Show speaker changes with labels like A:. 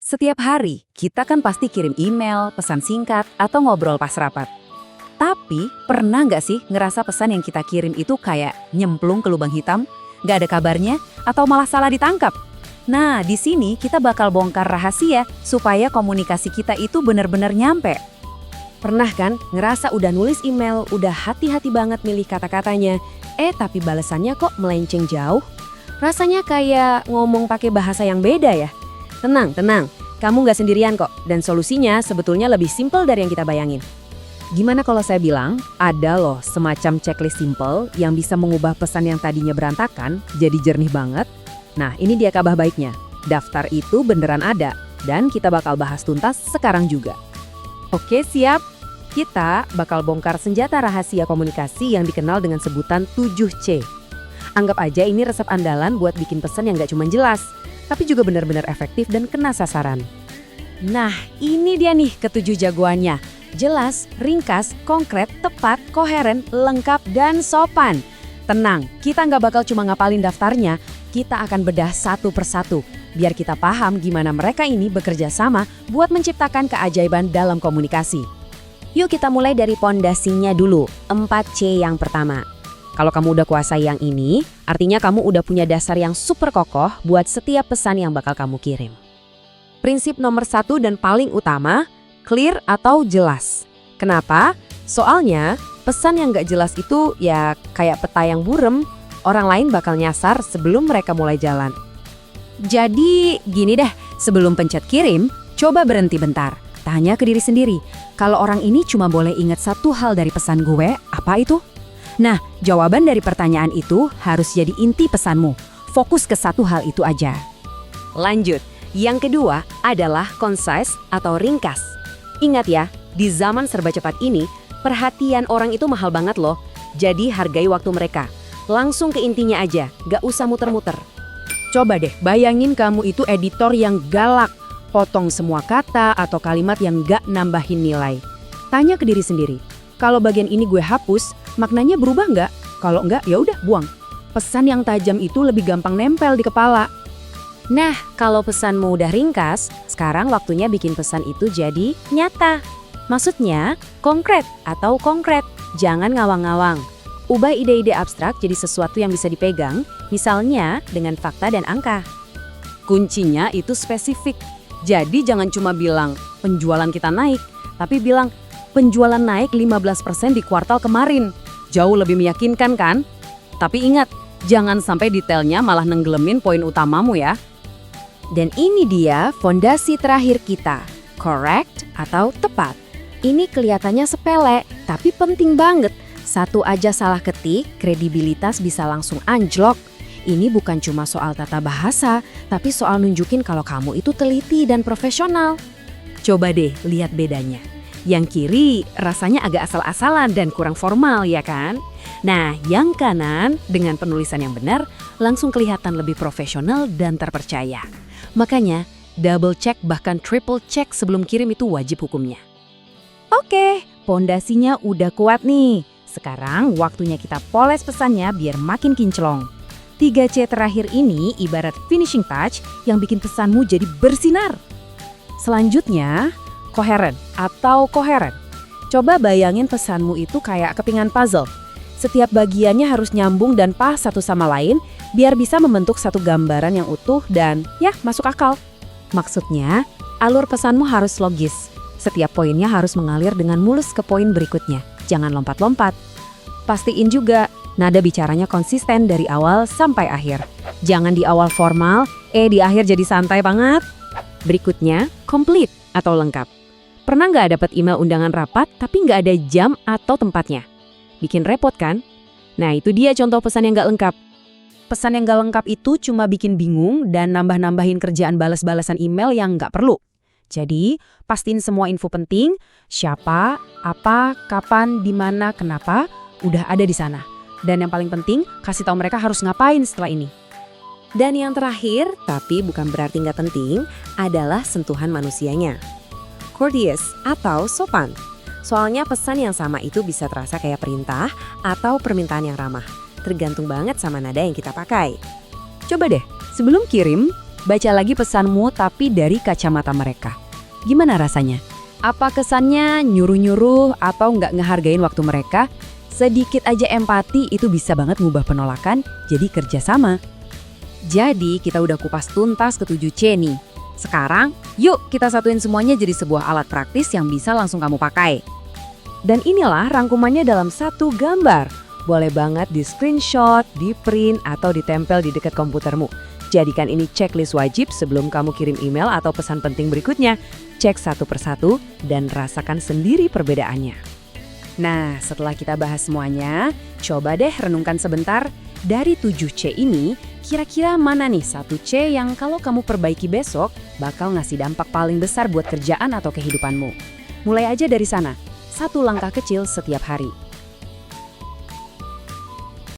A: Setiap hari, kita kan pasti kirim email, pesan singkat, atau ngobrol pas rapat. Tapi, pernah nggak sih ngerasa pesan yang kita kirim itu kayak nyemplung ke lubang hitam? Nggak ada kabarnya? Atau malah salah ditangkap? Nah, di sini kita bakal bongkar rahasia supaya komunikasi kita itu benar-benar nyampe.
B: Pernah kan ngerasa udah nulis email, udah hati-hati banget milih kata-katanya, tapi balasannya kok melenceng jauh? Rasanya kayak ngomong pakai bahasa yang beda ya? Tenang, kamu nggak sendirian kok, dan solusinya sebetulnya lebih simpel dari yang kita bayangin.
A: Gimana kalau saya bilang, ada loh semacam checklist simple yang bisa mengubah pesan yang tadinya berantakan jadi jernih banget. Nah, ini dia kabar baiknya. Daftar itu beneran ada, dan kita bakal bahas tuntas sekarang juga. Oke, siap. Kita bakal bongkar senjata rahasia komunikasi yang dikenal dengan sebutan 7C. Anggap aja ini resep andalan buat bikin pesan yang nggak cuma jelas, tapi juga benar-benar efektif dan kena sasaran. Nah, ini dia nih ketujuh jagoannya. Jelas, ringkas, konkret, tepat, koheren, lengkap, dan sopan. Tenang, kita nggak bakal cuma ngapalin daftarnya, kita akan bedah satu persatu, biar kita paham gimana mereka ini bekerja sama buat menciptakan keajaiban dalam komunikasi.
B: Yuk kita mulai dari pondasinya dulu, 4C yang pertama. Kalau kamu udah kuasai yang ini, artinya kamu udah punya dasar yang super kokoh buat setiap pesan yang bakal kamu kirim. Prinsip nomor 1 dan paling utama, clear atau jelas. Kenapa? Soalnya pesan yang gak jelas itu ya kayak peta yang burem, orang lain bakal nyasar sebelum mereka mulai jalan.
A: Jadi gini deh, sebelum pencet kirim, coba berhenti bentar. Tanya ke diri sendiri, kalau orang ini cuma boleh ingat satu hal dari pesan gue, apa itu? Nah, jawaban dari pertanyaan itu harus jadi inti pesanmu. Fokus ke satu hal itu aja.
B: Lanjut, yang kedua adalah concise atau ringkas. Ingat ya, di zaman serba cepat ini, perhatian orang itu mahal banget loh. Jadi hargai waktu mereka. Langsung ke intinya aja, gak usah muter-muter.
A: Coba deh, bayangin kamu itu editor yang galak. Potong semua kata atau kalimat yang gak nambahin nilai. Tanya ke diri sendiri, kalau bagian ini gue hapus, maknanya berubah nggak? Kalau nggak, ya udah buang. Pesan yang tajam itu lebih gampang nempel di kepala.
B: Nah, kalau pesanmu udah ringkas, sekarang waktunya bikin pesan itu jadi nyata. Maksudnya, konkret atau konkret, jangan ngawang-ngawang. Ubah ide-ide abstrak jadi sesuatu yang bisa dipegang, misalnya dengan fakta dan angka.
A: Kuncinya itu spesifik. Jadi jangan cuma bilang, penjualan kita naik, tapi bilang, penjualan naik 15% di kuartal kemarin. Jauh lebih meyakinkan kan? Tapi ingat, jangan sampai detailnya malah nenggelemin poin utamamu ya.
B: Dan ini dia fondasi terakhir kita, correct atau tepat. Ini kelihatannya sepele, tapi penting banget. Satu aja salah ketik, kredibilitas bisa langsung anjlok. Ini bukan cuma soal tata bahasa, tapi soal nunjukin kalau kamu itu teliti dan profesional.
A: Coba deh lihat bedanya. Yang kiri rasanya agak asal-asalan dan kurang formal ya kan? Nah, yang kanan dengan penulisan yang benar langsung kelihatan lebih profesional dan terpercaya. Makanya, double check bahkan triple check sebelum kirim itu wajib hukumnya. Oke, pondasinya udah kuat nih. Sekarang waktunya kita poles pesannya biar makin kinclong. 3C terakhir ini ibarat finishing touch yang bikin pesanmu jadi bersinar. Selanjutnya, koheren atau koheren. Coba bayangin pesanmu itu kayak kepingan puzzle. Setiap bagiannya harus nyambung dan pas satu sama lain biar bisa membentuk satu gambaran yang utuh dan ya masuk akal. Maksudnya, alur pesanmu harus logis. Setiap poinnya harus mengalir dengan mulus ke poin berikutnya. Jangan lompat-lompat. Pastiin juga nada bicaranya konsisten dari awal sampai akhir. Jangan di awal formal, di akhir jadi santai banget. Berikutnya, complete atau lengkap. Pernah nggak dapat email undangan rapat tapi nggak ada jam atau tempatnya? Bikin repot kan? Nah itu dia contoh pesan yang nggak lengkap. Pesan yang nggak lengkap itu cuma bikin bingung dan nambah-nambahin kerjaan balas-balasan email yang nggak perlu. Jadi pastiin semua info penting, siapa, apa, kapan, di mana, kenapa, udah ada di sana. Dan yang paling penting, kasih tahu mereka harus ngapain setelah ini.
B: Dan yang terakhir, tapi bukan berarti nggak penting, adalah sentuhan manusianya. Courteous atau sopan. Soalnya pesan yang sama itu bisa terasa kayak perintah atau permintaan yang ramah. Tergantung banget sama nada yang kita pakai.
A: Coba deh, sebelum kirim, Baca lagi pesanmu tapi dari kacamata mereka. Gimana rasanya? Apa kesannya nyuruh-nyuruh atau nggak ngehargain waktu mereka? Sedikit aja empati itu bisa banget ngubah penolakan jadi kerjasama. Jadi kita udah kupas tuntas ke-7C nih. Sekarang, yuk kita satuin semuanya jadi sebuah alat praktis yang bisa langsung kamu pakai. Dan inilah rangkumannya dalam satu gambar. Boleh banget di screenshot, di print, atau ditempel di dekat komputermu. Jadikan ini checklist wajib sebelum kamu kirim email atau pesan penting berikutnya. Cek satu persatu dan rasakan sendiri perbedaannya. Nah, setelah kita bahas semuanya, coba deh renungkan sebentar. Dari 7C ini, kira-kira mana nih 1C yang kalau kamu perbaiki besok bakal ngasih dampak paling besar buat kerjaan atau kehidupanmu? Mulai aja dari sana, satu langkah kecil setiap hari.